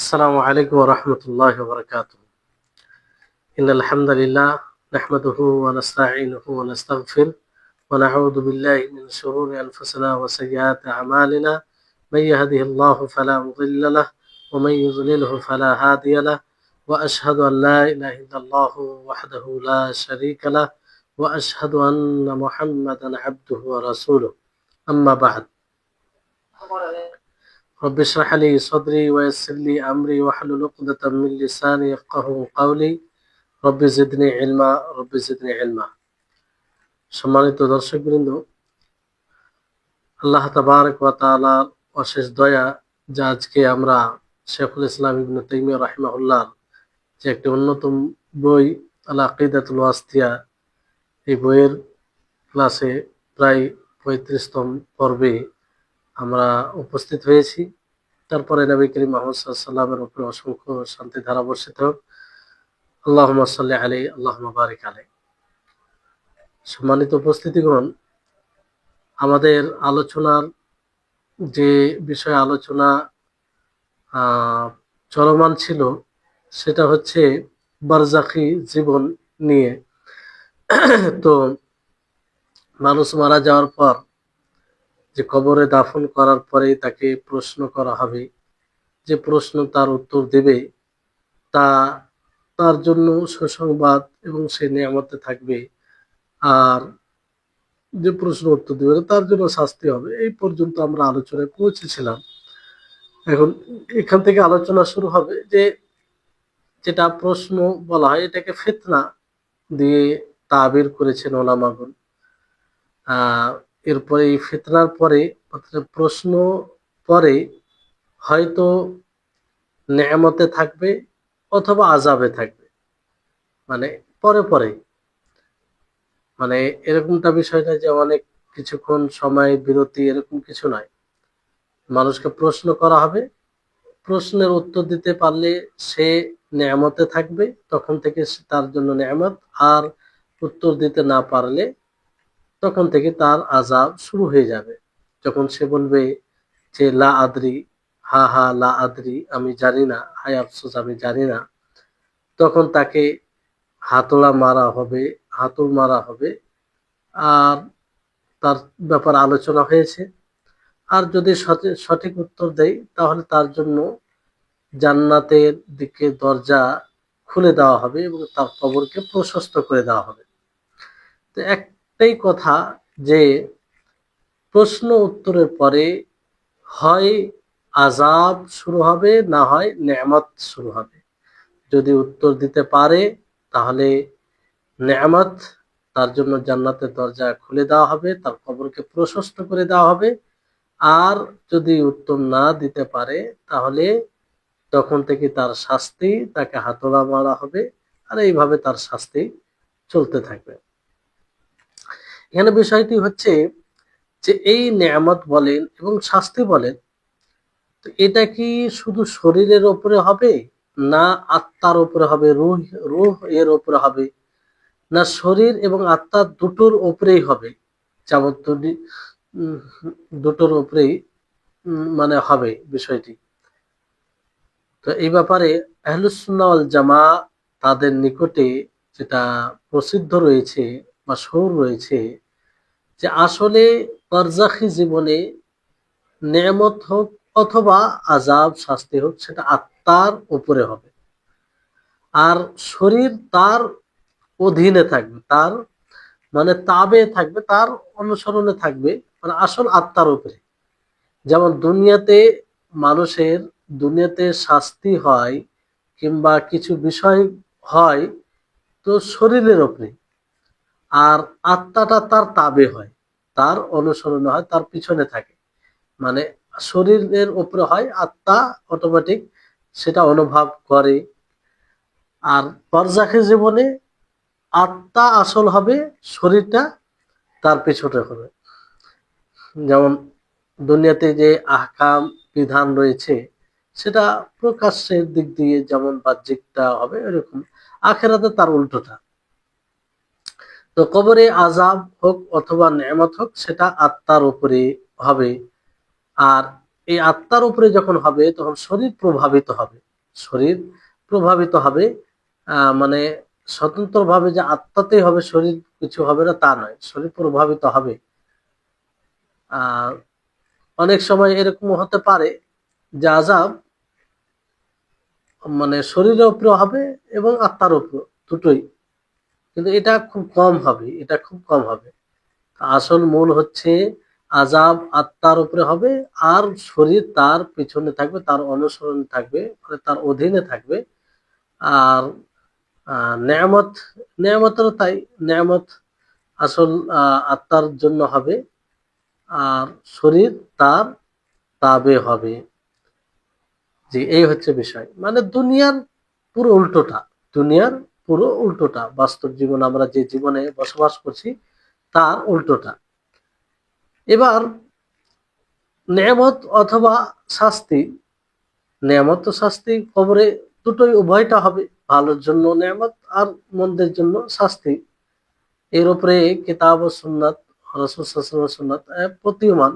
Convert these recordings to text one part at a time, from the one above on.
السلام عليكم ورحمة الله وبركاته. إن الحمد لله نحمده ونستعينه ونستغفره ونعوذ بالله من شرور أنفسنا وسيئات أعمالنا. من يهده الله فلا مضل له ومن يضلله فلا هادي له، وأشهد أن لا إله إلا الله وحده لا شريك له، وأشهد أن محمدا عبده ورسوله. أما بعد، رب اشرح لي صدري ويسر لي أمري واحلل عقدة من لساني يفقهوا قولي رب زدني علما رب زدني علما। সম্মানিত দর্শকবৃন্দ, আল্লাহ তাবারক ওয়া তাআলার অশেষ দয়া যে আজকে আমরা শেখুল ইসলাম ইবনে তাইমিয়া রাহিমাহুল্লাহ যে একটি অন্যতম বই আল আকিদাতুল ওয়াসিতিয়া, এই বইয়ের ক্লাসে প্রায় 35তম পর্বে আমরা উপস্থিত হয়েছি। তারপরে নবী করিম মুহাম্মদ সাল্লাল্লাহু আলাইহি ওয়াসাল্লামের উপরে অসংখ্য শান্তি ধারা বর্ষিত হোক। আল্লাহুম্মা সাল্লি আলাইহি আল্লাহুম্মা বারিক আলাইহি। সম্মানিত উপস্থিতিগণ, আমাদের আলোচনার যে বিষয়ে আলোচনা চলমান ছিল সেটা হচ্ছে বারজাখি জীবন নিয়ে। তো মানুষ মারা যাওয়ার পর যে কবরে দাফন করার পরে তাকে প্রশ্ন করা হবে, যে প্রশ্ন তার উত্তর দেবে তা তার জন্য সুসংবাদ এবং সে নিয়ামতে থাকবে, আর যে প্রশ্ন উত্তর দেবে তার জন্য শাস্তি হবে। এই পর্যন্ত আমরা আলোচনায় পৌঁছেছিলাম। এখন এখান থেকে আলোচনা শুরু হবে যে যেটা প্রশ্ন বলা হয় এটাকে ফিতনা দিয়ে তাবির করেছেন ওলামাগণ। এরপরে এই ফিতনার পরে প্রশ্ন পরে হয়তো নেয়ামতে থাকবে অথবা আযাবে থাকবে, মানে পরে পরে, মানে এরকমটা বিষয়টা যে অনেক কিছুক্ষণ সময় বিরতি এরকম কিছু নয়। মানুষকে প্রশ্ন করা হবে, প্রশ্নের উত্তর দিতে পারলে সে নেয়ামতে থাকবে, তখন থেকে তার জন্য নেয়ামত, আর উত্তর দিতে না পারলে তখন থেকে তার আযাব শুরু হয়ে যাবে। যখন সে বলবে যে লা আদরি, হা হা লা আদরি, আমি জানি না, হায় আফসোস আমি জানি না, তখন তাকে হাতুড়া মারা হবে, হাতুড় মারা হবে। আর তার ব্যাপারে আলোচনা হয়েছে। আর যদি সঠিক উত্তর দেয় তাহলে তার জন্য জান্নাতের দিকে দরজা খুলে দেওয়া হবে এবং তার কবরকে প্রশস্ত করে দেওয়া হবে। তো একটাই কথা, যে প্রশ্ন উত্তরের পরে হয় আযাব শুরু হবে, না হয় নেয়ামত শুরু হবে। যদি উত্তর দিতে পারে তাহলে নেয়ামত, তার জন্য জান্নাতের দরজা খুলে দেওয়া হবে, তার কবরকে প্রশস্ত করে দেওয়া হবে। আর যদি উত্তর না দিতে পারে তাহলে তখন থেকে তার শাস্তি, তাকে হাতুড়া মারা হবে, আর এইভাবে তার শাস্তি চলতে থাকবে। এখানে বিষয়টি হচ্ছে যে এই নেয়ামত বলেন এবং শাস্তি বলেন, তো এটা কি শুধু শরীরের উপরে হবে, না আত্মার উপরে হবে, রূহ এর উপরে হবে, না শরীর এবং আত্মা দুটোর উপরেই হবে? দুটোর উপরেই মানে হবে বিষয়টি। তো এই ব্যাপারে আহলুস সুন্নাহ ওয়াল জামা তাদের নিকটে যেটা প্রসিদ্ধ রয়েছে, মাশহুর রয়েছে, যে আসলে বারজাখি জীবনে নেয়ামত হোক অথবা আযাব শাস্তি হোক, সেটা আত্মার উপরে হবে, আর শরীর তার অধীনে থাকবে, তার মানে তাবে থাকবে, তার অনুসরণে থাকবে, মানে আসল আত্মার উপরে। যেমন দুনিয়াতে শাস্তি হয় কিংবা কিছু বিষয় হয় তো শরীরের উপরে, আর আত্মাটা তার তাবে হয়, তার অনুসরণে হয়, তার পিছনে থাকে। মানে শরীরের উপরে হয়, আত্মা অটোমেটিক সেটা অনুভব করে। আর বারজাখের জীবনে আত্মা আসল হবে, শরীরটা তার পেছনে হবে। যেমন দুনিয়াতে যে আহকাম বিধান রয়েছে সেটা প্রকাশের দিক দিয়ে যেমন বাহ্যিকটা হবে, এরকম আখেরাতে তার উল্টোটা। তো কবরে আযাব হোক অথবা নেয়ামত হোক, সেটা আত্মার উপরে হবে। আর এই আত্মার উপরে যখন হবে তখন শরীর প্রভাবিত হবে। শরীর প্রভাবিত হবে, মানে স্বতন্ত্রভাবে যে আত্মাতেই হবে, শরীর কিছু হবে না তা নয়, শরীর প্রভাবিত হবে। আর অনেক সময় এরকম হতে পারে যে আযাব মানে শরীরের উপরে হবে এবং আত্মার উপর, দুটোই। কিন্তু এটা খুব কম হবে, এটা খুব কম হবে। আসল মূল হচ্ছে আযাব আত্মার উপরে হবে, আর শরীর তার পিছনে থাকবে, তার অনুসরণে থাকবে, মানে তার অধীনে থাকবে। আর নেয়ামত, নেয়ামতেরও তাই। নেয়ামত আসল আত্মার জন্য হবে, আর শরীর তার তাবে হবে। জি, এই হচ্ছে বিষয়। মানে দুনিয়ার পুরো উল্টোটা, দুনিয়ার পুরো উল্টোটা, বাস্তব জীবন আমরা যে জীবনে বসবাস করছি তার উল্টোটা। এবার নেয়ামত অথবা শাস্তি, নেয়ামত ও শাস্তি কবরে দুটোই, উভয়টা হবে, ভালোর জন্য নেয়ামত আর মন্দের জন্য শাস্তি। এর উপরে কিতাব ও সুন্নাত, রাসূল সাল্লাল্লাহু আলাইহি ওয়াসাল্লামের সুন্নাত প্রতীয়মান।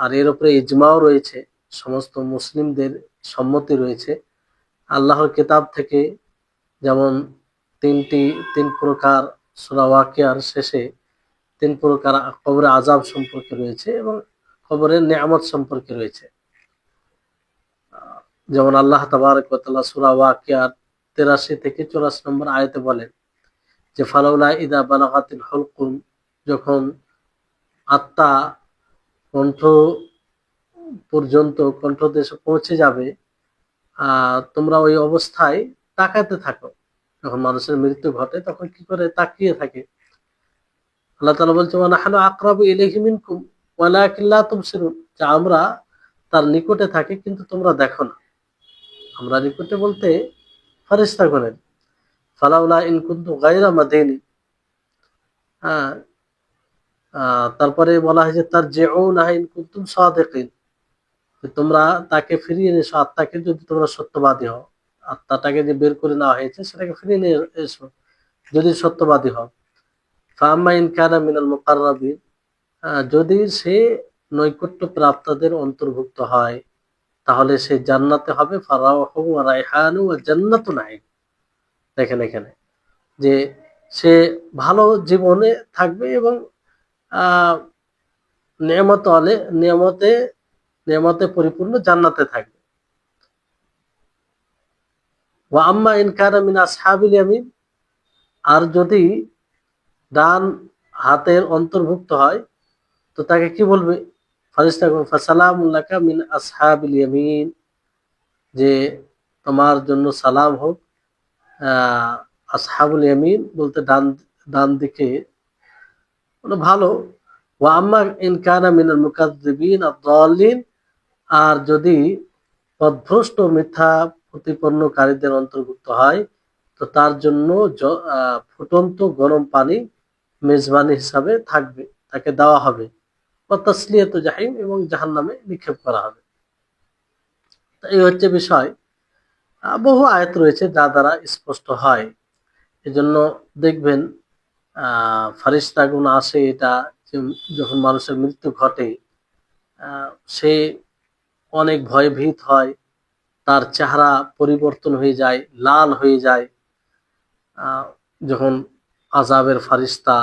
আর এর উপরে ইজমাও রয়েছে, সমস্ত মুসলিমদের সম্মতি রয়েছে। আল্লাহর কিতাব থেকে যেমন তিন প্রকার, সূরা ওয়াকিয়ার শেষে ৩ প্রকার কবরে আযাব সম্পর্কে রয়েছে এবং কবরের নেয়ামত সম্পর্কে রয়েছে। যেমন আল্লাহ তাবারক ওয়া তাআলা সূরা ওয়াকিয়ার ৮৩ থেকে ৮৪ নম্বর আয়াতে বলেন যে ফালাউলা ইযা বালাগাতিল হুলকুম, যখন আত্মা কণ্ঠ পর্যন্ত, কণ্ঠদেশে পৌঁছে যাবে, তোমরা ওই অবস্থায় তাকাতে থাকো। যখন মানুষের মৃত্যু ঘটে তখন কি করে তাকিয়ে থাকে। আল্লাহ তাআলা বলছে ওয়া নাহনু আকরাবু ইলাইহি মিনকুম ওয়ালাকিন লা তুবসিরুন, যে আমরা তার নিকটে থাকি কিন্তু তোমরা দেখো না। আমরা নিকটে বলতে ফেরেশতাগণের। ফালাউলা ইন কুনতু গায়রা মাদিনি, হ্যাঁ, তারপরে বলা হয় যে তারজিউনা ইন কুনতুম সাদিকিন, যে তোমরা তাকে ফিরিয়ে এসো, আত্মাকে যদি তোমরা সত্যবাদী হও। আত্মাটাকে যে বের করে নেওয়া হয়েছে সেটাকে ফিরিয়ে নিয়ে এসো যদি সত্যবাদী হও। ফাআম্মা ইন কানা মিনাল মুকাররাবিন, যদি সে নৈকট্য প্রাপ্তদের অন্তর্ভুক্ত হয় তাহলে সে জান্নাতে হবে। ফারাউহু ওয়া রায়হানু ওয়া জান্নাতু নাঈম। দেখেন এখানে যে সে ভালো জীবনে থাকবে এবং আহ নিয়ামতে নিয়ামতে পরিপূর্ণ জান্নাতে থাকবে। ওয়া আম্মা ইন কানা মিন আসহাবিল ইয়ামিন, আর যদি ডান হাতের অন্তর্ভুক্ত হয় তো তাকে কি বলবে? ফারিস্তাগণ ফাসালামুন লাকা মিন আসহাবিল ইয়ামিন, যে তোমার জন্য সালাম হোক। আসহাবুল ইয়ামিন বলতে ডান, ডান দিকে, মানে ভালো। ওয়া আম্মা ইন কানা মিনাল মুকাজ্জিবিন আদ-দাল্লিন, আর যদি পথভ্রষ্ট মিথ্যা প্রতিপন্নকারীদের অন্তর্ভুক্ত হয় তো তার জন্য ফুটন্ত গরম পানি মেজবানি হিসাবে থাকবে, তাকে দেওয়া হবে। ওয়া তাসলিয়াতু জাহিম, এবং জাহান্নামে নিক্ষেপ করা হবে। তো এই হচ্ছে বিষয়। বহু আয়াত রয়েছে যা দ্বারা স্পষ্ট হয়। এজন্য দেখবেন ফারিস্তাগুন আসে, এটা যে যখন মানুষের মৃত্যু ঘটে সে অনেক ভয়ভীত হয়, তার চেহারা পরিবর্তন হয়ে যায়, লাল হয়ে যায়। যখন আযাবের ফারিস্তা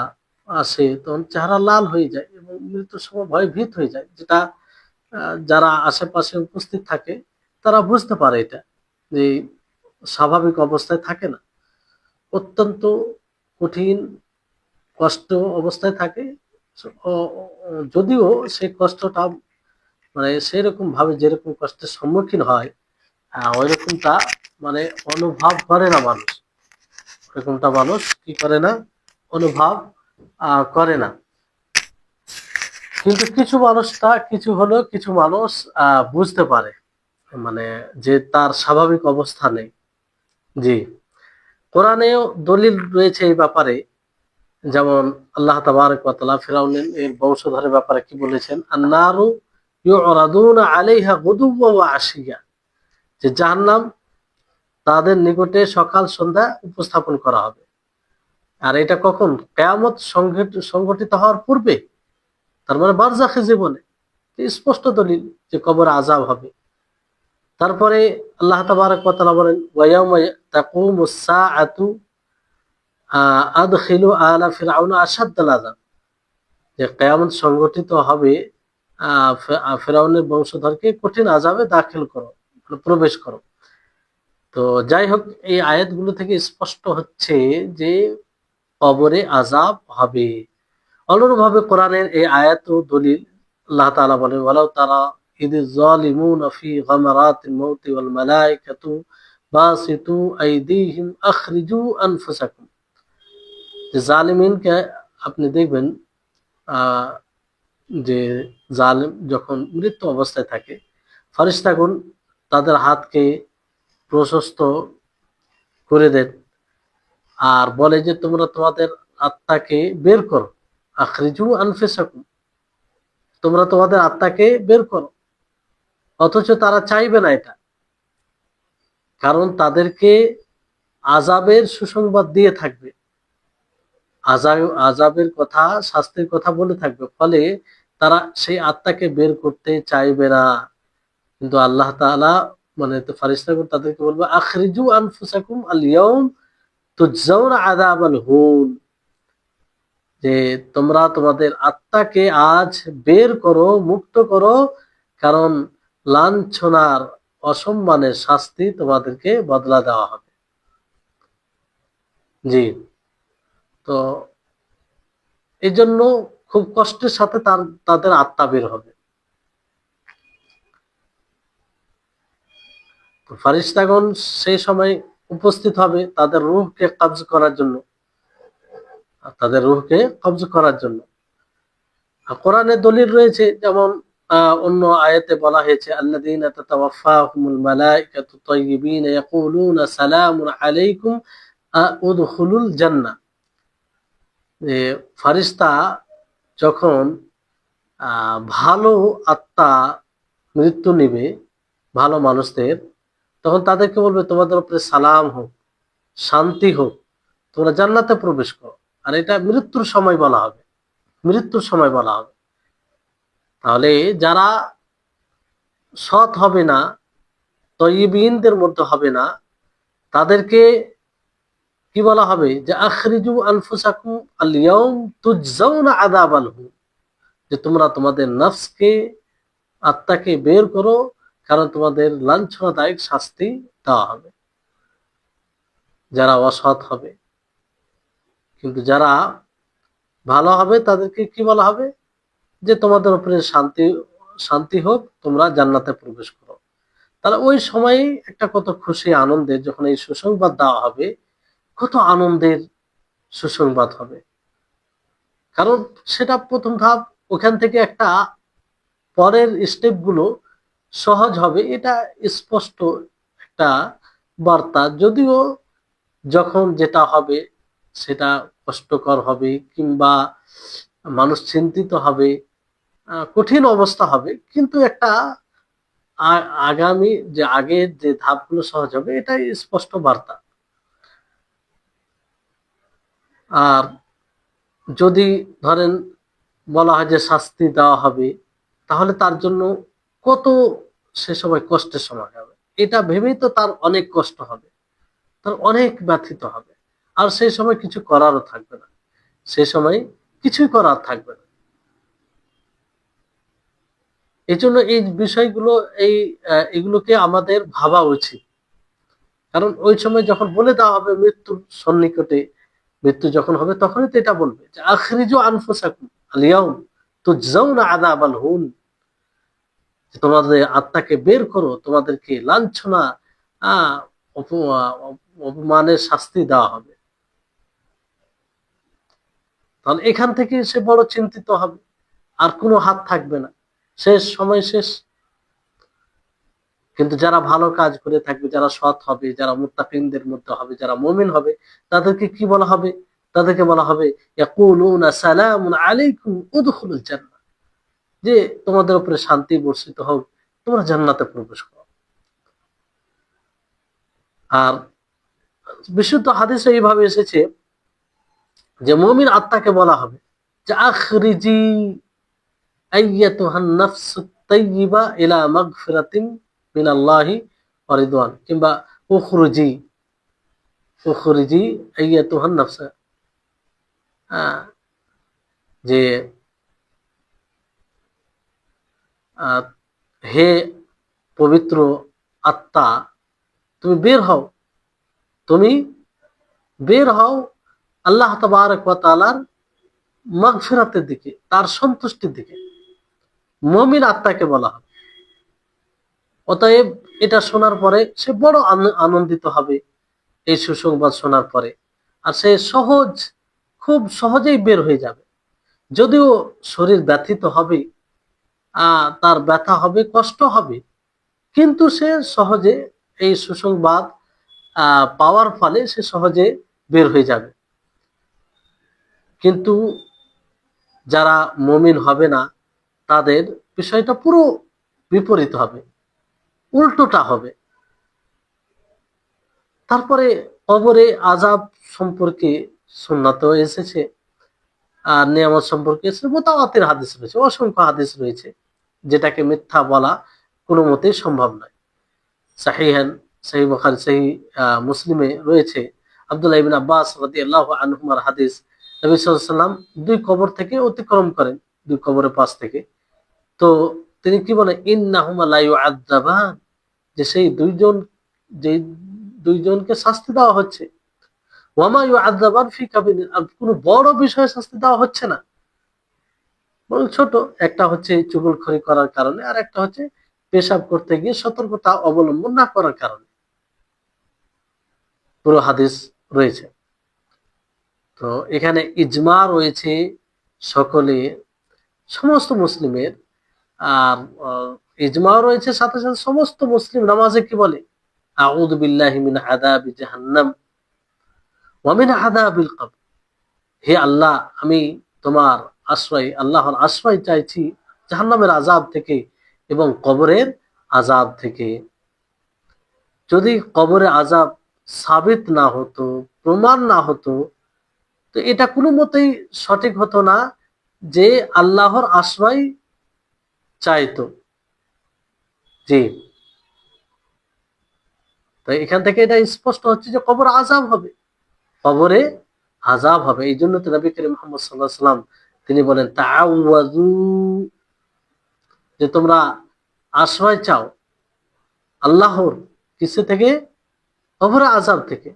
আসে তখন চেহারা লাল হয়ে যায় এবং মৃত্যুর সময় ভয়ভীত হয়ে যায়, যেটা যারা আশেপাশে উপস্থিত থাকে তারা বুঝতে পারে এটা, যে স্বাভাবিক অবস্থায় থাকে না, অত্যন্ত কঠিন কষ্ট অবস্থায় থাকে। যদিও সেই কষ্টটা মানে সেরকম ভাবে যেরকম কষ্টের সম্মুখীন হয় ওই রকমটা মানে অনুভব করে না মানুষ, ওরকমটা মানুষ কি করে না, অনুভব করে না। কিন্তু কিছু মানুষ বুঝতে পারে, মানে যে তার স্বাভাবিক অবস্থা নেই। জি, কোরআনেও দলিল রয়েছে এই ব্যাপারে। যেমন আল্লাহ তাবারক ওয়া তাআলা ফিরআউনের বংশধরের ব্যাপারে কি বলেছেন? আন-নারু ইউরাদুনা আলাইহা গুদুওয়া ওয়া আশিয়া, যে জাহান্নাম তাদের নিকটে সকাল সন্ধ্যা উপস্থাপন করা হবে। আর এটা কখন? কিয়ামত সংঘটিত হওয়ার পূর্বে, তার মানে বারজাখে জীবনে। স্পষ্ট দলিল যে কবরে আযাব হবে। তারপরে আল্লাহ তাবারক ওয়া তাআলা বলেন ওয়ায়াউমা তাকুমুস সাআতু আদখিলু আলা ফিরআউনা আশাদ্দাল আযাব, যে কিয়ামত সংগঠিত হবে, ফেরাউনের বংশধরকে কঠিন আযাবে দাখিল করো, মানে প্রবেশ করো। তো যাই হোক, এই আয়াতগুলো থেকে স্পষ্ট হচ্ছে যে কবরে আযাব হবে। অনুরূপভাবে কোরআনের এই আয়াত ও দলিল আল্লাহ তাআলা বলেন ওয়ালাউ তারা ইযিজ জালিমুনা ফি গামারাতিল মাউতি ওয়াল মালাইকাতু বাসিতু আইদিহিম আখরিজু আনফুসাকুম, যে জালিমিনকে আপনি দেখবেন আহ যে জালিম যখন মৃত্যু অবস্থায় থাকে, ফেরেশতাগণ তাদের হাতকে প্রশস্ত করে দেন আর বলে যে তোমরা তোমাদের আত্মাকে বের করো, আখরিজু আনফুসাকুম, তোমরা তোমাদের আত্মাকে বের করো। অথচ তারা চাইবে না এটা, কারণ তাদেরকে আযাবের সুসংবাদ দিয়ে থাকবে, আযাবের কথা, শাস্তির কথা বলে থাকবে, ফলে তারা সেই আত্মাকে বের করতে চাইবে না। কিন্তু আল্লাহ তাআলা মানে ফেরেশতাগণ তাদেরকে বলবে আখরিজু আনফুসাকুম আল ইয়াউম তুজজাউনা আযাবাল হুন, যে তোমরা তোমাদের আত্মাকে আজ বের করো, মুক্ত করো, কারণ লাঞ্ছনার, অসম্মানের শাস্তি তোমাদেরকে বদলা দেওয়া হবে। জি, তো এই জন্য খুব কষ্টের সাথে তাদের আত্মা বের হবে। তো ফারিস্তাগণ সেই সময় উপস্থিত হবে তাদের রূহকে কবজ করার জন্য, আর কোরআনে দলিল রয়েছে, যেমন অন্য আয়াতে বলা হয়েছে আল্লাযীনা তাতাওয়াফাহুমুল মালাইকাতু তাইয়্যিবিনা ইয়াকুলুনা সালামুন আলাইকুম উদখুলুল জান্নাহ, যে ফারিস্তা যখন ভালো আত্মা মৃত্যু নিবে ভালো মানুষদের, তখন তাদেরকে বলবে তোমাদের উপরে সালাম হোক, শান্তি হোক, তোমরা জান্নাতে প্রবেশ করো। আর এটা মৃত্যুর সময় বলা হবে, তাহলে যারা সৎ হবে না, তয়্যিবিনদের মধ্যে হবে না, তাদেরকে কি বলা হবে, যে আখরিজু আনফুসাকুম আল ইয়াউম তুজজাউনা আযাবাল হুন, যে তোমরা তোমাদের নফসকে, আত্মাকে বের করো, কারণ তোমাদের লাঞ্ছনাদায়ক শাস্তি দেওয়া হবে যারা অসৎ হবে। কিন্তু যারা ভালো হবে তাদেরকে কি বলা হবে, যে তোমাদের উপরে শান্তি হোক, তোমরা জান্নাতে প্রবেশ করো। তাহলে ওই সময় একটা কত খুশি আনন্দের, যখন এই সুসংবাদ দেওয়া হবে, কত আনন্দের সুসংবাদ হবে, কারণ সেটা প্রথম ধাপ। ওখান থেকে একটা পরের স্টেপ গুলো সহজ হবে, এটা স্পষ্ট একটা বার্তা। যদিও যখন যেটা হবে সেটা কষ্টকর হবে, কিংবা মানুষ চিন্তিত হবে, কঠিন অবস্থা হবে, কিন্তু একটা আগামী যে আগের যে ধাপগুলো সহজ হবে, এটাই স্পষ্ট বার্তা। আর যদি ধরেন বলা হয় যে শাস্তি দেওয়া হবে, তাহলে তার জন্য কত সে সময় কষ্টের সময় হবে, এটা ভেবেই তো তার অনেক কষ্ট হবে, তার অনেক ব্যথিত হবে, আর সেই সময় কিছু করারও থাকবে না, সে সময় কিছুই করার থাকবে না। এই জন্য এই বিষয়গুলো, এগুলোকে আমাদের ভাবা উচিত, কারণ ওই সময় যখন বলে দেওয়া হবে মৃত্যুর সন্নিকটে, মৃত্যু যখন হবে, তখনই তো এটা বলবে যে আখরিজু আনফুসাকুম আল ইয়াউম তুজজাউনা আযাবাল হুন, তোমাদের আত্মাকে বের করো, তোমাদেরকে লাঞ্ছনা, অপমানের শাস্তি দেওয়া হবে। তাহলে এখান থেকে সে বড় চিন্তিত হবে, আর কোনো হাত থাকবে না, শেষ, সময় শেষ। কিন্তু যারা ভালো কাজ করে থাকবে, যারা সৎ হবে, যারা মুত্তাকিনদের মধ্যে হবে, যারা মুমিন হবে, তাদেরকে কি বলা হবে, তাদেরকে বলা হবে ইয়াকুলুনা সালামুন আলাইকুম উদখুলুল জান্নাহ, যে তোমাদের উপরে শান্তি বর্ষিত হোক, তোমরা জান্নাতে প্রবেশ করো। আর বিশুদ্ধ হাদিসে এইভাবে এসেছে যে মুমিন আত্মাকে বলা হবে যে আখরিজি আইয়াতুহান নাফসুত তাইয়্যিবা ইলা মাগফিরাতিন মিনাল্লাহি রিদওয়ান, কিংবা উখরুজি উখরুজি আইয়াতুহান নাফসা, যে আহ, হে পবিত্র আত্মা, তুমি বের হও, তুমি বের হও আল্লাহ তাবারক ওয়া তাআলার মাগফিরাতের দিকে, তার সন্তুষ্টির দিকে। মুমিন আত্মাকে বলা হয়। অতএব এটা শোনার পরে সে বড় আনন্দিত হবে এই সুসংবাদ শোনার পরে, আর সে খুব সহজেই বের হয়ে যাবে। যদিও শরীর ব্যথিত হবে, তার ব্যথা হবে, কষ্ট হবে, কিন্তু সে সহজে এই সুসংবাদ পাওয়ার ফলে সে সহজে বের হয়ে যাবে। কিন্তু যারা মুমিন হবে না, তাদের বিষয়টা পুরো বিপরীত হবে, উল্টোটা হবে। তারপরে কবরে আযাব সম্পর্কে সুন্নাতে এসেছে, আর নিয়ামত সম্পর্কে এসেছে মুতাওয়াতির হাদিস রয়েছে, অসংখ্য হাদিস রয়েছে, যেটাকে মিথ্যা বলা কোনো মতেই সম্ভব নয়। সাহিহান, সহিহ বুখারী, সহিহ মুসলিমে রয়েছে আব্দুল্লাহ ইবনে আব্বাস রাদিয়াল্লাহু আনহুমার হাদিস, নবী সাল্লাল্লাহু আলাইহি ওয়াসাল্লাম দুই কবর থেকে অতিক্রম করেন, দুই কবরের পাশ থেকে। তো তিনি কি বলেন, ইন্নাহুমা লা ইউআযাবান, যে সেই যে দুইজনকে শাস্তি দেওয়া হচ্ছে। ওয়ামা ইউআযাবান ফি কাবিরিন, আর কোনো বড় বিষয়ে শাস্তি দেওয়া হচ্ছে না, বরং ছোট। একটা হচ্ছে চুগলখড়ি করার কারণে, আর একটা হচ্ছে পেশাব করতে গিয়ে সতর্কতা অবলম্বন না করার কারণে। পুরো হাদিস রয়েছে। তো এখানে ইজমা রয়েছে সকলে, সমস্ত মুসলিমের। আর ইজমা রয়েছে, সাথে সাথে সমস্ত মুসলিম নামাজে কি বলে, আউযু বিল্লাহি মিন আযাবি জাহান্নাম ওয়া মিন আযাবিল কবর। হে আল্লাহ, আমি তোমার আল্লাহর আশ্রয় চাইছি জাহান্নামের আযাব থেকে এবং কবরের আযাব থেকে। যদি কবরের আযাব সাবিত না হতো, প্রমাণ না হতো, তো এটা কোনো মতেই সঠিক হতো না যে আল্লাহর আশ্রয় চাইতো। জি, তো এখান থেকে এটা স্পষ্ট হচ্ছে যে কবর আযাব হবে, কবরে আযাব হবে। এই জন্য তো নবী করিম মুহাম্মদ সাল্লাল্লাহু আলাইহি ওয়াসাল্লাম তিনি বলেন, তাআওয়াযু, যে তোমরা আশ্রয় চাও আল্লাহর কিসে থেকে, কবরে আযাব থেকে।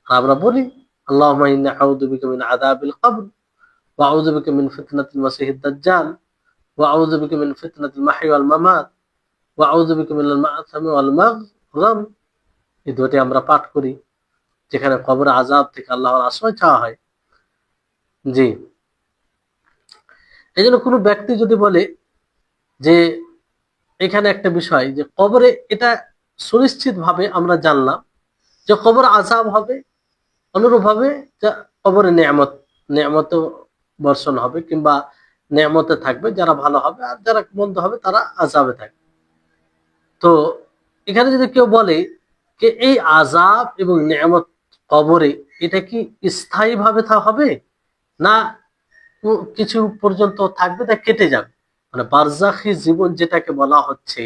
আর আমরা বলি, আল্লাহুম্মা ইন্নী আউযু বিকা মিন আযাবিল কবর ওয়া আউযু বিকা মিন ফিতনাতিল মাসিহিদ দাজ্জাল ওয়া আউযু বিকা মিন ফিতনাতিল মাহইয়া ওয়াল মামাত ওয়া আউযু বিকা মিনাল মা'সামি ওয়াল মাগরাম। এই দুটি আমরা পাঠ করি, যেখানে কবর আযাব থেকে আল্লাহর আশ্রয় চাওয়া হয়। জি, এই জন্য কোনো ব্যক্তি যদি বলে যে, এখানে একটা বিষয় যে কবরে, এটা সুনিশ্চিত ভাবে আমরা জানলাম যে কবর আযাব হবে, অনুরূপভাবে কবরে নেয়ামত বর্ষণ হবে, কিংবা নেয়ামতে থাকবে, যারা ভালো হবে, আর যারা মন্দ হবে তারা আযাবে থাকবে। তো এখানে যদি কেউ বলে যে এই আযাব এবং নেয়ামত কবরে, এটা কি স্থায়ী ভাবে হবে, না কিছু পর্যন্ত থাকবে, তা কেটে যাবে, মানে বারজাখী জীবন যেটাকে বলা হচ্ছে,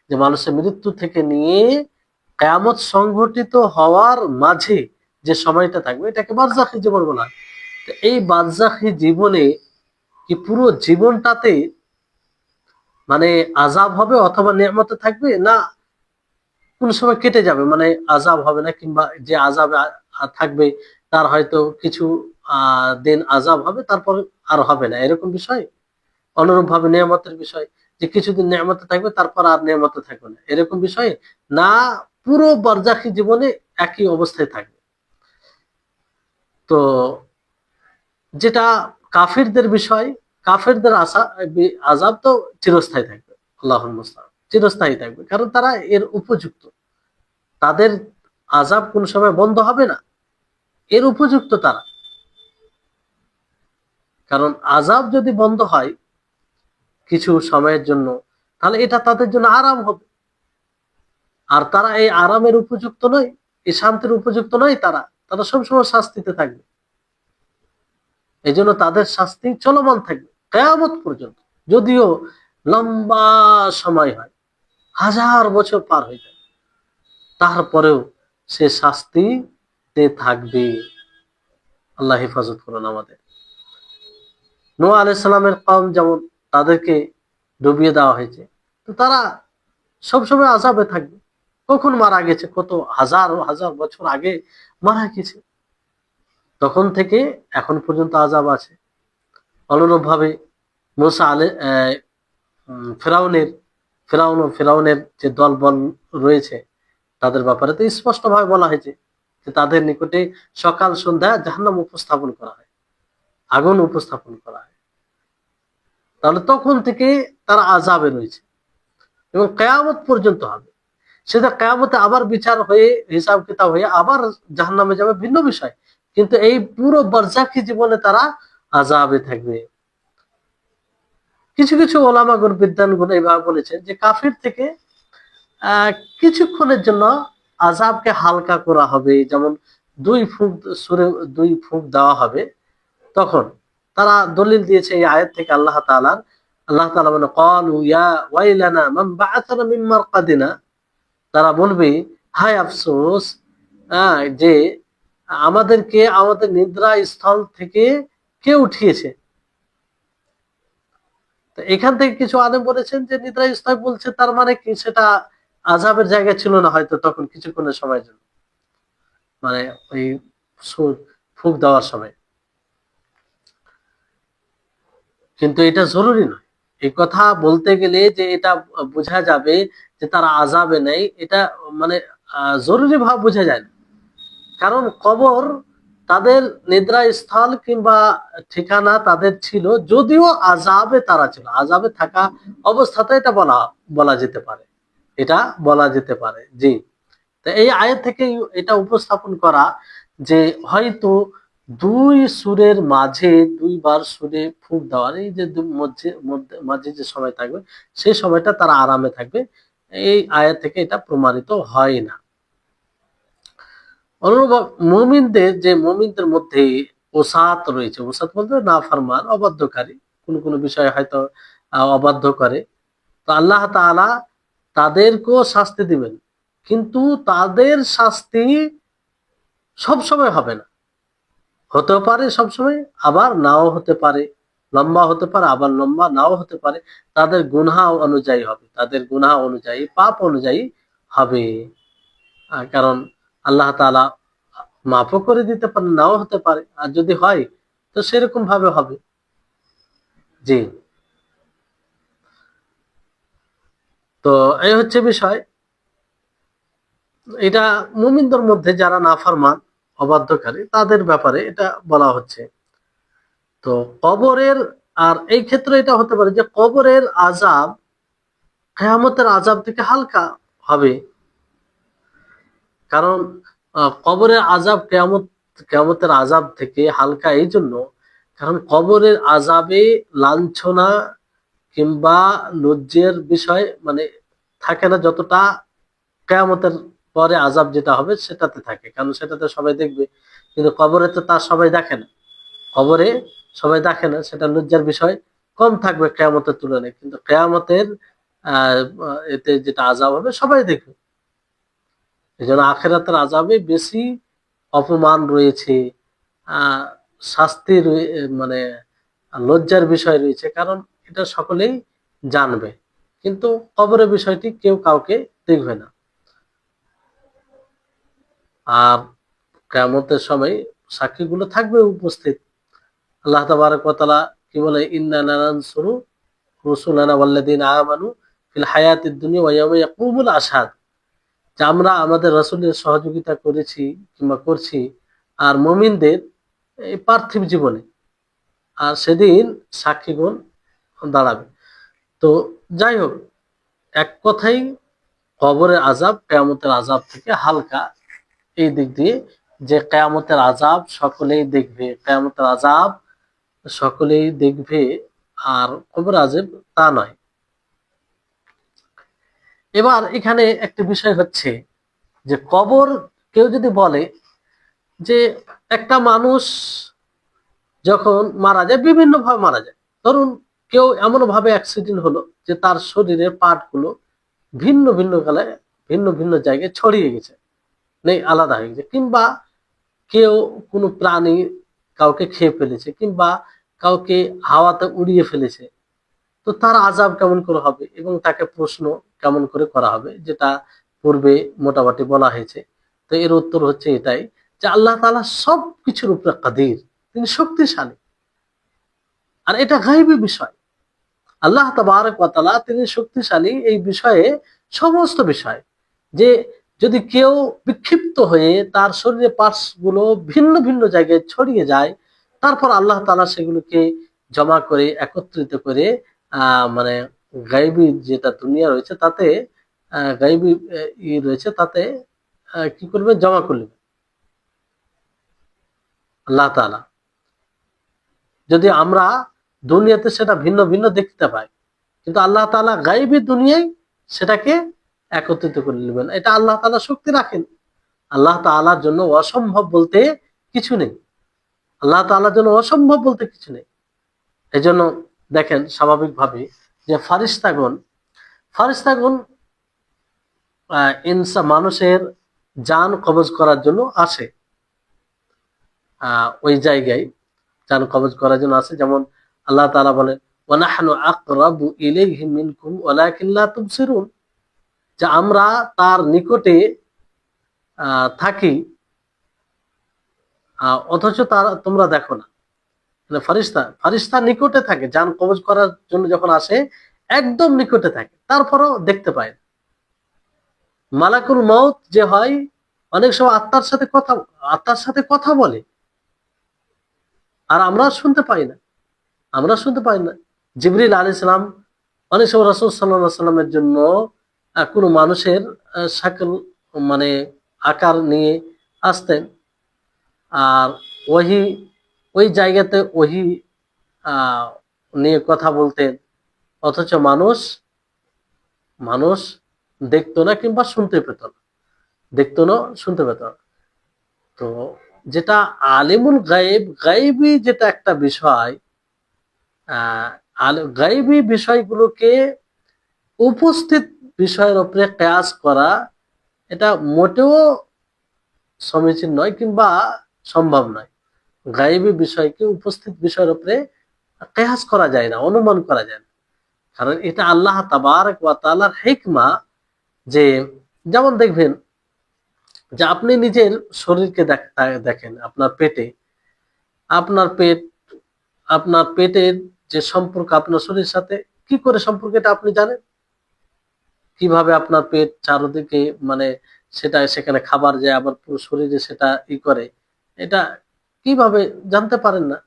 যে মানুষের মৃত্যু থেকে নিয়ে কিয়ামত সংঘটিত হওয়ার মাঝে যে সময়টা থাকবে, এটাকে বারজাখী জীবন বলা হয়। তো এই বারজাখী জীবনে কি পুরো জীবনটাতে মানে আযাব হবে অথবা নিয়ামতে থাকবে, না কোন সময় কেটে যাবে, মানে আযাব হবে না, কিংবা যে আযাবে থাকবে তার হয়তো কিছু দিন আযাব হবে, তারপর আর হবে না, এরকম বিষয়। অনুরূপ ভাবে নিয়ামতের বিষয়, যে কিছুদিন নিয়ামতে থাকবে, তারপর আর নিয়ামতে থাকবে না, এরকম বিষয় না, পুরো বারজাখী জীবনে একই অবস্থায় থাকবে। তো যেটা কাফিরদের বিষয়, কাফিরদের আযাব তো চিরস্থায়ী থাকবে, আল্লাহুল মুস্তাআন, চিরস্থায়ী থাকবে, কারণ তারা এর উপযুক্ত। তাদের আযাব কোন সময় বন্ধ হবে না, এর উপযুক্ত তারা। কারণ আযাব যদি বন্ধ হয় কিছু সময়ের জন্য, তাহলে এটা তাদের জন্য আরাম হবে, আর তারা এই আরামের উপযুক্ত নয়, এই শান্তির উপযুক্ত নয়, তারা তারা সবসময় শাস্তিতে থাকবে। এই জন্য তাদের শাস্তি চলমান থাকবে কিয়ামত পর্যন্ত, যদিও লম্বা সময় হয়, 1000 বছর পার হয়ে যায়, তারপরেও সে শাস্তিতে থাকবে। আল্লাহ হেফাজত করুন আমাদের। নূহ আলাইহিস সালামের কওম যেমন, তাদেরকে ডুবিয়ে দেওয়া হয়েছে, তো তারা সবসময় আযাবে থাকবে। কখন মারা গেছে, কত হাজার হাজার বছর আগে মারা গেছে, তখন থেকে এখন পর্যন্ত আযাব আছে। অনুরূপভাবে মুসা ফেরাউনের ফেরাউনের যে দলবল রয়েছে, তাদের ব্যাপারে তো স্পষ্টভাবে বলা হয়েছে যে তাদের নিকটে সকাল সন্ধ্যা জাহান্নাম উপস্থাপন করা হয়, আগুন উপস্থাপন করা হয়। তাহলে তখন থেকে তারা আযাবে রয়েছে এবং কিয়ামত পর্যন্ত হবে। সেটা কিয়ামতে আবার বিচার হয়ে, হিসাব কিতাব হয়ে আবার জাহান্নামে যাবে, ভিন্ন বিষয়, কিন্তু এই পুরো বারজাখী জীবনে তারা আযাবে থাকবে। কিছু কিছু ওলামাগণ, বিদ্বানগণ এইভাবে বলেছেন যে কাফির থেকে কিছুক্ষণের জন্য আযাবকে হালকা করা হবে, যেমন দুই ফুঁক সুরে দুই ফুঁক দেওয়া হবে। তখন তারা দলিল দিয়েছে এই আয়াত থেকে আল্লাহ তাআলার। আল্লাহ তাআলা বলেন, ক্বালু ইয়া ওয়াইলানা মান বা'আথানা মিন মারকাদিনা। তারা বলবে, হায় আফসোস, যে আমাদেরকে আমাদের নিদ্রা স্থল থেকে কে উঠিয়েছে। তো এখান থেকে কিছু আলেম বলেছেন যে নিদ্রা স্থল বলছে, তার মানে কি, সেটা আযাবের জায়গা ছিল না হয়তো তখন কিছুক্ষণের সময়ের জন্য, মানে ওই ফুঁক দেওয়ার সময়। কিন্তু এটা জরুরি নয়। এই কথা বলতে গেলে যে এটা বোঝা যাবে যে তারা আযাবে নেই, এটা মানে জরুরি ভাবে বোঝা যায় না। কারণ কবর তাদের নিদ্রা স্থল কিংবা ঠিকানা তাদের ছিল, যদিও আযাবে তারা ছিল, আযাবে থাকা অবস্থাতে এটা বলা যেতে পারে, এটা বলা যেতে পারে। জি, তো এই আয়াত থেকে এটা উপস্থাপন করা যে হয়তো দুই সুরের মাঝে দুইবার সুরে ফুঁক দেওয়ার এই যে মাঝে যে সময় থাকবে, সেই সময়টা তারা আরামে থাকবে, এই আয়াত থেকে এটা প্রমাণিত হয় না। অনুরূপ মুমিনদের মধ্যে ওসাত রয়েছে। ওসাত বলতে নাফরমান, অবাধ্যকারী, কোন কোন বিষয়ে হয়তো অবাধ্য করে, তো আল্লাহ তাআলা তাদেরকেও শাস্তি দিবেন, কিন্তু তাদের শাস্তি সবসময় হবে না। হতেও পারে সবসময়, আবার নাও হতে পারে, লম্বা হতে পারে, আবার লম্বা নাও হতে পারে। তাদের গুনাহ অনুযায়ী হবে, তাদের গুনাহ অনুযায়ী, পাপ অনুযায়ী হবে। কারণ আল্লাহ তাআলা মাফও করে দিতে পারে, নাও হতে পারে, আর যদি হয় তো সেরকম ভাবে হবে। জি, তো এই হচ্ছে বিষয়। এটা মুমিনদের মধ্যে যারা নাফরমান, অবাধ্যকারী, তাদের ব্যাপারে এটা বলা হচ্ছে। তো কবরের, আর এই ক্ষেত্রে এটা হতে পারে যে কবরের আযাব কিয়ামতের আযাব থেকে হালকা হবে। কারণ কবরের আযাব কিয়ামতের আযাব থেকে হালকা এই জন্য, কারণ কবরের আযাবে লাঞ্ছনা কিংবা লজ্জের বিষয় মানে থাকে না, যতটা কিয়ামতের পরে আযাব যেটা হবে সেটাতে থাকে, কারণ সেটাতে সবাই দেখবে। কিন্তু কবরে তো তার সবাই দেখে না, কবরে সবাই দেখে না, সেটা লজ্জার বিষয় কম থাকবে কিয়ামতের তুলনায়। কিন্তু কিয়ামতের এতে যেটা আযাব হবে সবাই দেখবে। এই জন্য আখেরাতের আযাবে বেশি অপমান রয়েছে, আহ শাস্তি মানে লজ্জার বিষয় রয়েছে, কারণ এটা সকলেই জানবে। কিন্তু কবরের বিষয়টি কেউ কাউকে দেখবে না। আর কিয়ামতের সময় সাক্ষীগুলো থাকবে উপস্থিত। আল্লাহ তাবারক ওয়া তাআলা কি বলে, ইন্না লানানসুরু রুসুলানা ওয়াল্লাযিনা আমানু ফিল হায়াতিদ দুনিয়া ওয়া ইয়াওমা ইয়াকুমুল আশহাদ। যে আমরা আমাদের রাসূলের সহযোগিতা করেছি কিংবা করছি আর মুমিনদের এই পার্থিব জীবনে, আর সেদিন সাক্ষীগণ দাঁড়াবে। তো যাই হোক, এক কথাই কবরের আযাব কিয়ামতের আযাব থেকে হালকা, এই দিক দিয়ে যে কিয়ামতের আযাব সকলেই দেখবে, কিয়ামতের আযাব সকলেই দেখবে, আর কবর আযাব তা নয়। এবার এখানে একটা বিষয় হচ্ছে যে কবর, কেউ যদি বলে যে একটা মানুষ যখন মারা যায় বিভিন্ন ভাবে মারা যায়, ধরুন কেউ এমন ভাবে অ্যাক্সিডেন্ট হলো যে তার শরীরের পার্ট গুলো ভিন্ন ভিন্ন কালায় ভিন্ন ভিন্ন জায়গায় ছড়িয়ে গেছে, নেই, আলাদা হয়ে গেছে। কিংবা কেউ কোনো প্রাণী কাউকে খেয়ে ফেলেছে, কিংবা কাউকে হাওয়াতে উড়িয়ে ফেলেছে, তো তার আযাব কেমন করে হবে এবং তাকে প্রশ্ন কেমন করে করা হবে, যেটা পূর্বে মোটামুটি বলা হয়েছে। তো এর উত্তর হচ্ছে এটাই যে আল্লাহ তাআলা সব কিছুর উপরে কাদির, তিনি শক্তিশালী। আর এটা গায়বী বিষয়। আল্লাহ তাবারক ওয়া তাআলা তিনি শক্তিশালী এই বিষয়ে, সমস্ত বিষয়। যে যদি কেউ বিক্ষিপ্ত হয়ে তার শরীরের পার্টস গুলো ভিন্ন ভিন্ন জায়গায় ছড়িয়ে যায়, তারপর আল্লাহ তাআলা সেগুলোকে জমা করে একত্রিত করে মানে গায়বী যেটা দুনিয়া রয়েছে তাতে, গায়বী রয়েছে তাতে কি করবে, জমা করবে আল্লাহ তাআলা। যদি আমরা দুনিয়াতে সেটা ভিন্ন ভিন্ন দেখতে পাই, কিন্তু আল্লাহ তাআলা গায়বী দুনিয়ায় সেটাকে একত্রিত করে নেবেন। এটা আল্লাহ তাআলা শক্তি রাখেন। আল্লাহ তাআলার জন্য অসম্ভব বলতে কিছু নেই। আল্লাহ তাআলার জন্য অসম্ভব বলতে কিছু নেই। এই জন্য দেখেন স্বাভাবিকভাবে যে ফারিস্তাগণ মানুষের জান কবজ করার জন্য আসে, ওই জায়গায় জান কবজ করার জন্য আসে। যেমন আল্লাহ তাআলা বলেন, ওয়ানাহনু আকরাবু ইলাইহি মিনকুম ওয়ালাকিন লা তুবসিরুন, যে আমরা তার নিকটে থাকি, অথচ তোমরা দেখো না। মানে ফারিস্তা নিকটে থাকে, জান কবজ করার জন্য যখন আসে একদম নিকটে থাকে, তারপরও দেখতে পায় না। মালাকুল মউত যে হয়, অনেক সময় আত্মার সাথে কথা বলে, আর আমরা শুনতে পাই না। জিবরিল আলাইহিস সালাম অনেক সময় রাসূল সাল্লাল্লাহু আলাইহি সাল্লামের জন্য কোনো মানুষের শাকল, মানে আকার নিয়ে আসতেন, আর ওহী ওই জায়গাতে ওহী নিয়ে কথা বলতেন, অথচ মানুষ দেখতো না কিংবা শুনতে পেত না, শুনতে পেত না। তো যেটা আলিমুল গায়েব, গায়েবী যেটা একটা বিষয়, গায়েবী বিষয়গুলোকে উপস্থিত বিষয়ের উপরে কিয়াস করা, এটা মোটেও সমীচীন নয় কিংবা সম্ভব নয়। গায়েবী বিষয়কে উপস্থিত বিষয়ের উপরে কিয়াস করা যায় না, অনুমান করা যায় না। কারণ এটা আল্লাহ তাবারক ওয়া তাআলার হিকমা। যে যেমন দেখবেন যে আপনি নিজের শরীরকে দেখেন, আপনার পেট আপনার পেটের যে সম্পর্ক আপনার শরীরের সাথে, কি করে সম্পর্ক এটা আপনি জানেন? কিভাবে আপনার পেট চারদিকে, মানে সেখানে খাবার যায়, আবার পুরো শরীরে সেটা করে, এটা কিভাবে জানতে পারেন না।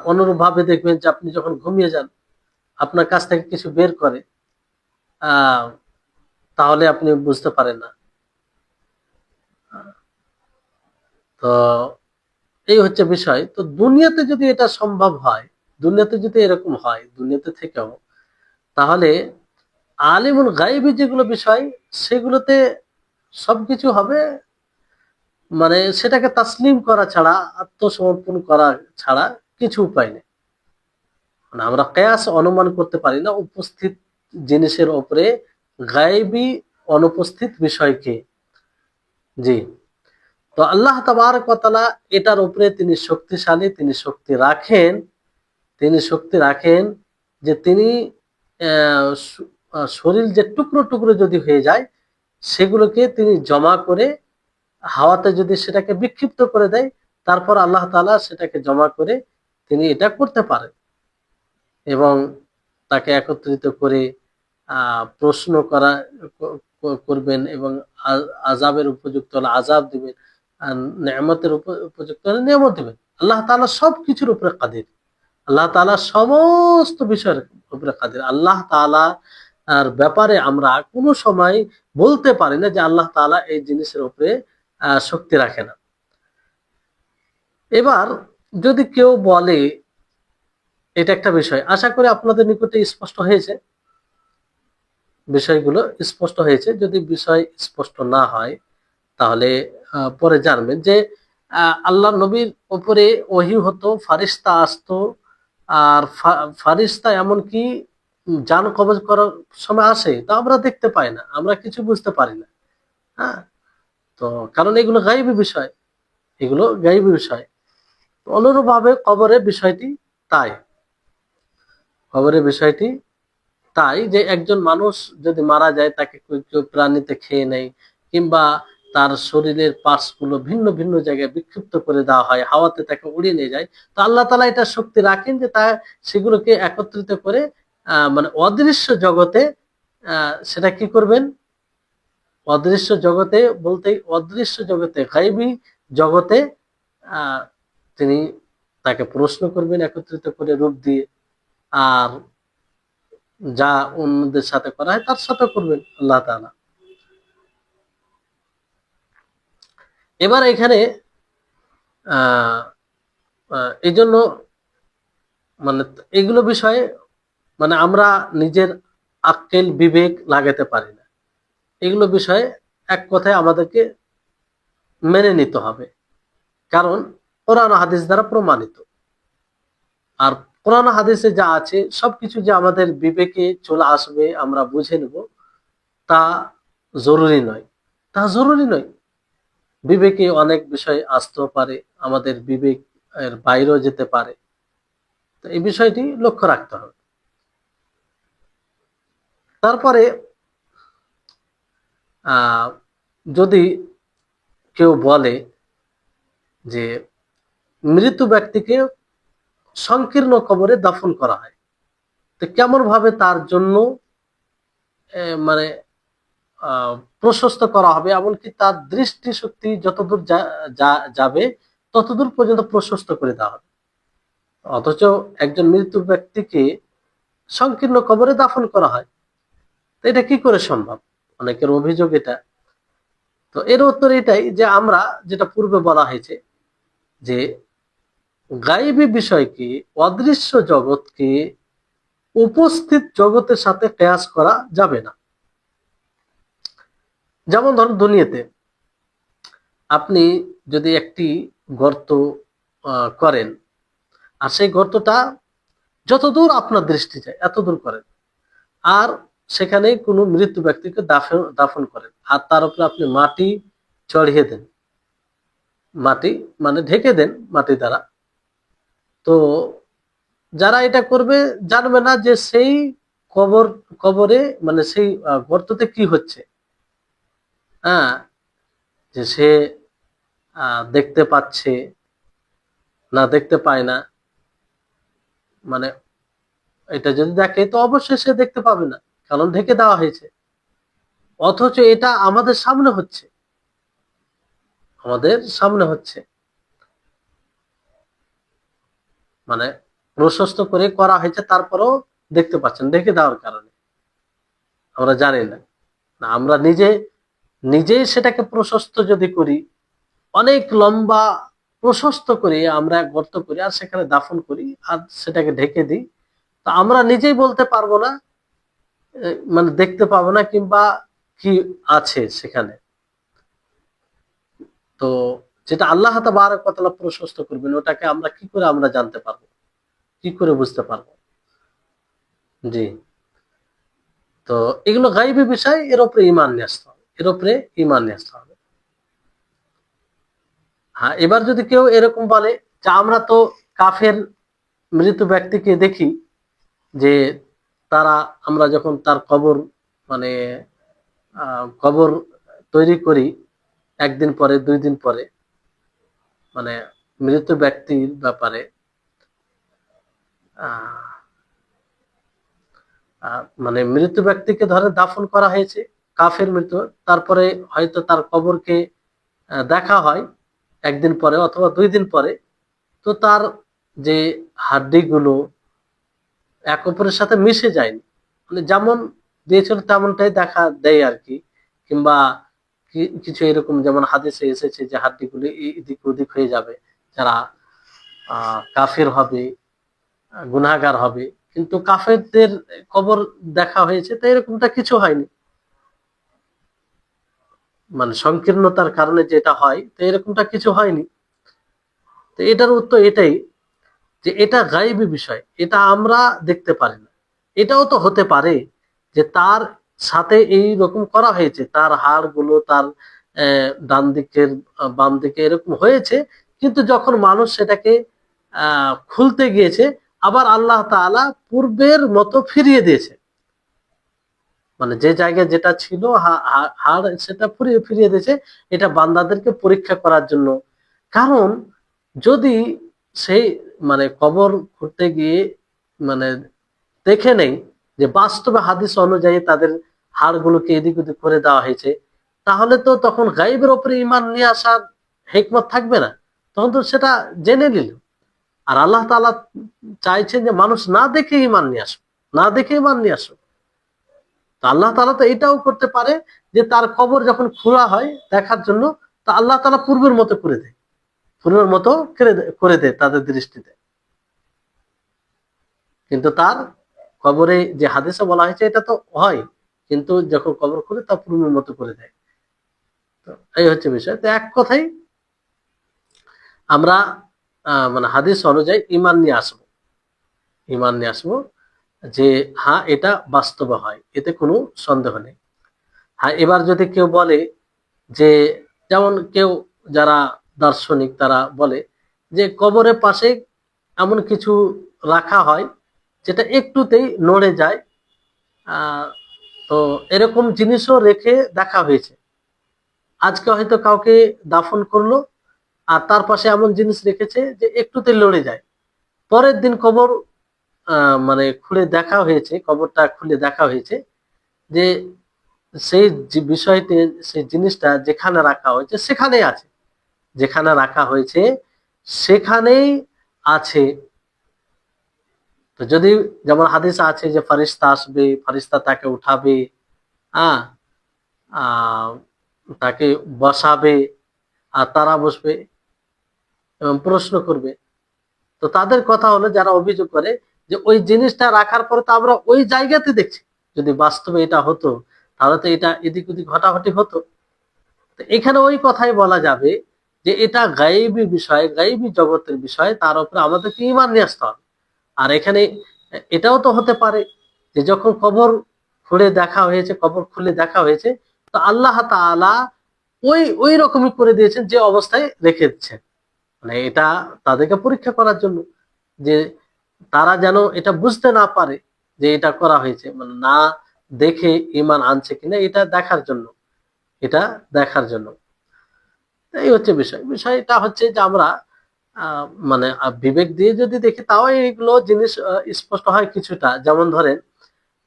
অনুরূপ ভাবে দেখবেন যে আপনি যখন ঘুমিয়ে যান, আপনার কাছ থেকে কিছু বের করে, তাহলে আপনি বুঝতে পারেন না। তো এই হচ্ছে বিষয়। তো দুনিয়াতে যদি এটা সম্ভব হয়, দুনিয়াতে যদি এরকম হয়, দুনিয়াতে থেকেও, তাহলে আলিমুল গায়বী যেগুলো বিষয়, সেগুলোতে সবকিছু হবে, মানে সেটাকে তাসলিম করা ছাড়া, আত্মসমর্পণ করা ছাড়া কিছু উপায় নেই। মানে আমরা কিয়াস, অনুমান করতে পারি না উপস্থিত জিনিসের উপরে গায়বী অনুপস্থিত বিষয়কে। জি। তো আল্লাহ তাবারক ওয়া তাআলা এটার উপরে তিনি শক্তিশালী, তিনি শক্তি রাখেন যে তিনি শরীর যে টুকরো টুকরো যদি হয়ে যায়, সেগুলোকে তিনি জমা করে হাওয়াতে যদি সেটাকে বিক্ষিপ্ত করে দেয়, তারপর আল্লাহ তাআলা সেটাকে জমা করে তিনি এটা করতে পারেন, এবং তাকে একত্রিত করে প্রশ্ন করবেন, এবং আযাবের উপযুক্ত হলে আযাব দিবেন, আর নেয়ামতের উপযুক্ত হলে নিয়ামত দিবেন। আল্লাহ তাআলা সবকিছুর উপরে কাদির। আল্লাহ তাআলা সমস্ত বিষয়ের উপরে কাদির। আল্লাহ তাআলা আর ব্যাপারে আমরা কোনো সময় বলতে পারি না যে আল্লাহ তাআলা এই জিনিসের উপরে শক্তি রাখে না। এবার যদি কেউ বলে, এটা একটা বিষয়, আশা করি আপনাদের নিকটে স্পষ্ট হয়েছে, বিষয়গুলো স্পষ্ট হয়েছে। যদি বিষয় স্পষ্ট না হয়, তাহলে পরে জানবেন যে আল্লাহ নবীর উপরে ওহী হতো, ফারিস্তা আসতো, আর ফারিস্তা এমনকি জান কবজ করার সময় আসে, তা আমরা দেখতে পাই না, আমরা কিছু বুঝতে পারি না। হ্যাঁ, তো কারণ এগুলো গায়বী বিষয়, এগুলো গায়বী বিষয়। অনুরূপভাবে কবরের বিষয়টি তাই, কবরের বিষয়টি তাই যে একজন মানুষ যদি মারা যায়, তাকে কেউ কেউ প্রাণীতে খেয়ে নেয়, কিংবা তার শরীরের পার্টস গুলো ভিন্ন ভিন্ন জায়গায় বিক্ষিপ্ত করে দেওয়া হয়, হাওয়াতে তাকে উড়িয়ে নিয়ে যায়। তো আল্লাহ তাআলা এটা শক্তি রাখেন যে তা সেগুলোকে একত্রিত করে মানে অদৃশ্য জগতে সেটা কি করবেন, অদৃশ্য জগতে বলতে অদৃশ্য জগতে গায়বী জগতে আহ তিনি তাকে প্রশ্ন করবেন একত্রিত করে রূপ দিয়ে। আর যা অন্যদের সাথে করা হয় তার সাথে করবেন আল্লাহ তাআলা। এবার এখানে আহ এই জন্য মানে এগুলো বিষয়ে মানে আমরা নিজের আক্কেল বিবেক লাগাতে পারি না, এগুলো বিষয়ে এক কথায় আমাদেরকে মেনে নিতে হবে, কারণ কোরআন ও হাদিস দ্বারা প্রমাণিত। আর কোরআন ও হাদিসে যা আছে সবকিছু যে আমাদের বিবেকে চলে আসবে, আমরা বুঝে নেব, তা জরুরি নয়, তা জরুরি নয়। বিবেকে অনেক বিষয় আসতেও পারে, আমাদের বিবেক এর বাইরেও যেতে পারে। তো এই বিষয়টি লক্ষ্য রাখতে হবে। তারপরে যদি কেউ বলে যে মৃত ব্যক্তিকে সংকীর্ণ কবরে দাফন করা হয়, তো কেমন ভাবে তার জন্য মানে প্রশস্ত করা হবে, এমনকি তার দৃষ্টিশক্তি যতদূর যাবে ততদূর পর্যন্ত প্রশস্ত করে দেওয়া হবে। অথচ একজন মৃত ব্যক্তিকে সংকীর্ণ কবরে দাফন করা হয়, তো এটা কি করে সম্ভব? অনেকের অভিযোগ এটা। তো এর উত্তর এটাই যে আমরা যেটা পূর্বে বলা হয়েছে যে গায়েবী বিষয়কে, অদৃশ্য জগৎকে উপস্থিত জগতের সাথে কেয়াস করা যাবে না। যেমন ধরুন দুনিয়াতে আপনি যদি একটি গর্ত করেন, আর সেই গর্তটা যতদূর আপনার দৃষ্টি যায় এতদূর করেন, আর সেখানে কোনো মৃত ব্যক্তিকে দাফন করেন, আর তার উপরে আপনি মাটি চড়িয়ে দেন, মাটি মানে ঢেকে দেন মাটি দ্বারা, তো যারা এটা করবে জানবে না যে সেই কবরে মানে সেই গর্ততে কি হচ্ছে। হ্যাঁ, যে সে দেখতে পাচ্ছে না দেখতে পায় না, মানে এটা যদি দেখে তো অবশ্যই সে দেখতে পাবে না, কারণ ঢেকে দেওয়া হয়েছে। অথচ এটা আমাদের সামনে হচ্ছে, আমাদের সামনে হচ্ছে, মানে প্রশস্ত করে করা হয়েছে, তারপরেও দেখতে পাচ্ছেন ঢেকে দেওয়ার কারণে আমরা জানি না। আমরা নিজেই সেটাকে প্রশস্ত যদি করি, অনেক লম্বা প্রশস্ত করে আমরা গর্ত করি আর সেখানে দাফন করি আর সেটাকে ঢেকে দিই, তো আমরা নিজেই বলতে পারবো না, মানে দেখতে পাবো না কিংবা কি আছে সেখানে। তো যেটা আল্লাহ তাবারক ওয়া তাআলা প্রশস্ত করবেন, ওটাকে আমরা কি করে আমরা জানতে পারবো, কি করে বুঝতে পারবো? জি। তো এগুলো গায়বী বিষয়, এর উপরে ঈমান নিয়ে আসতে হবে, এর উপরে ঈমান নিয়ে আসতে হবে। হ্যাঁ, এবার যদি কেউ এরকম বলে যে আমরা তো কাফের মৃত ব্যক্তিকে দেখি যে তারা, আমরা যখন তার কবর মানে কবর তৈরি করি, একদিন পরে 2 দিন পরে, মানে মৃত ব্যক্তির ব্যাপারে মানে মৃত ব্যক্তিকে ধরে দাফন করা হয়েছে, কাফের মৃত, তারপরে হয়তো তার কবরকে দেখা হয় একদিন পরে অথবা 2 দিন পরে, তো তার যে হাড্ডি গুলো এক অপরের সাথে মিশে যায়নি, মানে যেমন দিয়েছিল তেমনটাই দেখা দেয় আর কি। কিংবা কিছু এরকম যেমন হাদিসে এসেছে যে হাড্ডি গুলি এদিক ওদিক হয়ে যাবে, যারা কাফের হবে, গুনাহগার হবে, কিন্তু কাফেরদের কবর দেখা হয়েছে, তো এরকমটা কিছু হয়নি, মানে সংকীর্ণতার কারণে যেটা হয়, তো এরকমটা কিছু হয়নি। তো এটার উত্তর এটাই যে এটা গায়েবী বিষয়, এটা আমরা দেখতে পারি না, এটাও তো হতে পারে যে তার সাথে এই রকম করা হয়েছে, তার হাড়গুলো তার ডান দিকের বাম দিকে এরকম হয়েছে, কিন্তু যখন মানুষ সেটাকে খুলতে গিয়েছে, আবার আল্লাহ তাআলা পূর্বের মতো ফিরিয়ে দিয়েছে। মানে যে জায়গায় যেটা ছিল হাড় সেটা ফিরিয়ে দিয়েছে, এটা বান্দাদেরকে পরীক্ষা করার জন্য। কারণ যদি সেই মানে কবর খুঁড়তে গিয়ে মানে দেখে নেই যে বাস্তবে হাদিস অনুযায়ী তাদের হাড়গুলোকে এদিক ওদিক করে দেওয়া হয়েছে, তাহলে তো তখন গায়েবের উপরে ঈমান নিয়ে আসার হিকমত থাকবে না, তখন তো সেটা জেনে নিল। আর আল্লাহ তাআলা চাইছেন যে মানুষ না দেখে ঈমান নিয়ে আসুক, না দেখে ঈমান নিয়ে আসুক। তো আল্লাহ তাআলা তো এটাও করতে পারে যে তার কবর যখন খোলা হয় দেখার জন্য, তা আল্লাহ তাআলা পূর্বের মতো করে দেয়, পূর্বের মতো করে দেয় তাদের দৃষ্টিতে। কিন্তু তার কবরে যে হাদিসে বলা হয়েছে এটা তো হয়, কিন্তু যখন কবর খুলে তা পূর্বের মতো করে দেয়। তো এই হচ্ছে বিষয়। তো এক কথাই আমরা মানে হাদিস অনুযায়ী ঈমান নিয়ে আসবো, ঈমান নিয়ে আসবো যে হ্যাঁ এটা বাস্তবে হয়, এতে কোনো সন্দেহ নেই। হ্যাঁ, এবার যদি কেউ বলে যে, যেমন কেউ যারা দার্শনিক তারা বলে যে কবরের পাশে এমন কিছু রাখা হয় যেটা একটুতেই নড়ে যায়। আহ, তো এরকম জিনিসও রেখে দেখা হয়েছে। আজকে হয়তো কাউকে দাফন করলো, আর তার পাশে এমন জিনিস রেখেছে যে একটুতে লড়ে যায়। পরের দিন কবর মানে খুলে দেখা হয়েছে, কবরটা খুলে দেখা হয়েছে যে সেই যে বিষয়টি, সেই জিনিসটা যেখানে রাখা হয়েছে সেখানেই আছে, যেখানে রাখা হয়েছে সেখানেই আছে। তো যদি যেমন হাদিস আছে যে ফারিস্তা আসবে, ফারিস্তা তাকে উঠাবে, হ্যাঁ, আহ তাকে বসাবে, আর তারা বসবে এবং প্রশ্ন করবে। তো তাদের কথা হলো, যারা অভিযোগ করে যে ওই জিনিসটা রাখার পরে তো আমরা ওই জায়গাতে দেখছি, যদি বাস্তবে এটা হতো তাহলে তো এটা এদিক ওদিক ঘটাঘটি হতো। তো এখানে ওই কথাই বলা যাবে যে এটা গায়েবী বিষয়, গায়েবী জগতের বিষয়, তার উপরে আমাদেরকে ঈমান নিয়ে আসতে হবে। আর এখানে এটাও তো হতে পারে যে যখন কবর খুলে দেখা হয়েছে, কবর খুলে দেখা হয়েছে, তো আল্লাহ তাআলা ওই ওই রকমই করে দিয়েছেন যে অবস্থায় রেখে দিচ্ছেন। মানে এটা তাদেরকে পরীক্ষা করার জন্য, যে তারা যেন এটা বুঝতে না পারে যে এটা করা হয়েছে, মানে না দেখে ঈমান আনছে কিনা এটা দেখার জন্য, এটা দেখার জন্য। এই হচ্ছে বিষয়। বিষয়টা হচ্ছে যে আমরা মানে বিবেক দিয়ে যদি দেখি তাও এইগুলো জিনিস স্পষ্ট হয় কিছুটা। যেমন ধরেন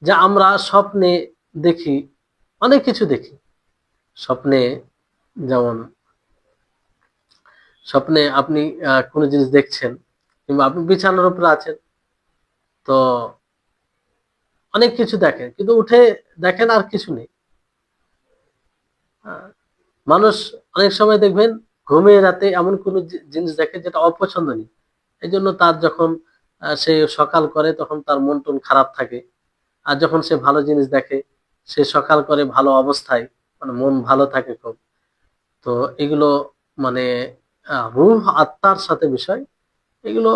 যে আমরা স্বপ্নে দেখি, অনেক কিছু দেখি স্বপ্নে। যেমন স্বপ্নে আপনি কোনো জিনিস দেখছেন, কিংবা আপনি বিছানার উপরে আছেন, তো অনেক কিছু দেখেন, কিন্তু উঠে দেখেন আর কিছু নেই। আহ, মানুষ অনেক সময় দেখবেন ঘুমিয়ে রাতে এমন কোনো জিনিস দেখে যেটা অপছন্দনীয়, এই জন্য তার যখন সে সকাল করে তখন তার মন টন খারাপ থাকে। আর যখন সে ভালো জিনিস দেখে, সে সকাল করে ভালো অবস্থায়, মানে মন ভালো থাকে খুব। তো এগুলো মানে রূহ আত্মার সাথে বিষয়, এগুলো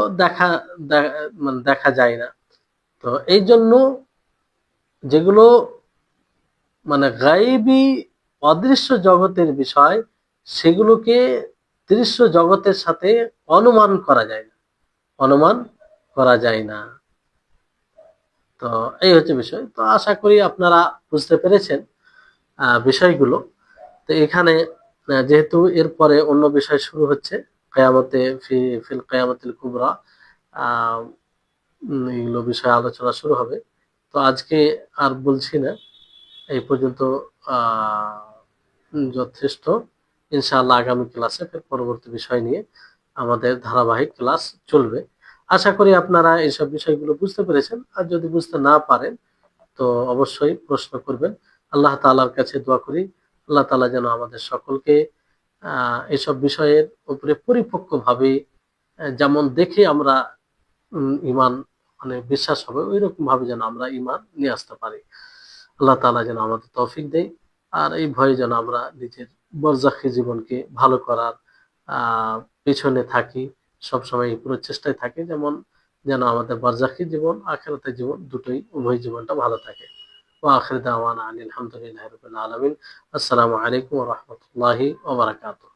মানে দেখা যায় না। তো এই জন্য যেগুলো মানে গায়েবী অদৃশ্য জগতের বিষয়, সেগুলোকে দৃশ্য জগতের সাথে অনুমান করা যায় না, অনুমান করা যায় না। তো এই হচ্ছে বিষয়। তো আশা করি আপনারা বুঝতে পেরেছেন বিষয়গুলো। তো এখানে যেহেতু এরপরে অন্য বিষয় শুরু হচ্ছে, কেয়ামতে ফিল কেয়ামতিল কুবরা, আহ এগুলো বিষয়ে আলোচনা শুরু হবে। তো আজকে আর বলছি না, এই পর্যন্ত যথেষ্ট। ইনশাআল্লাহ আগামী ক্লাসে ফের পরবর্তী বিষয় নিয়ে আমাদের ধারাবাহিক ক্লাস চলবে। আশা করি আপনারা এইসব বিষয়গুলো বুঝতে পেরেছেন। আর যদি বুঝতে না পারেন তো অবশ্যই প্রশ্ন করবেন। আল্লাহ তাআলার কাছে দোয়া করি, আল্লাহ তাআলা যেন আমাদের সকলকে এসব বিষয়ের উপরে পরিপক্কভাবে, যেমন দেখে আমরা ঈমান মানে বিশ্বাস হবে ওইরকম ভাবে যেন আমরা ঈমান নিয়ে আসতে পারি। আল্লাহ তাআলা যেন আমাদের তৌফিক দেয়। আর এই ভয়ে যেন আমরা নিজের বরজাখি জীবনকে ভালো করার পেছনে থাকি, সবসময় এই প্রচেষ্টায় থাকি। যেমন যেন আমাদের বারজাখী জীবন, আখিরাতের জীবন দুটোই, উভয় জীবনটা ভালো থাকে। ওয়া আখির দাওয়ানা আনিল হামদুলিল্লাহি রাব্বিল আলামিন। আসসালামু আলাইকুম ওয়া রাহমাতুল্লাহি ওয়া বারাকাতুহু।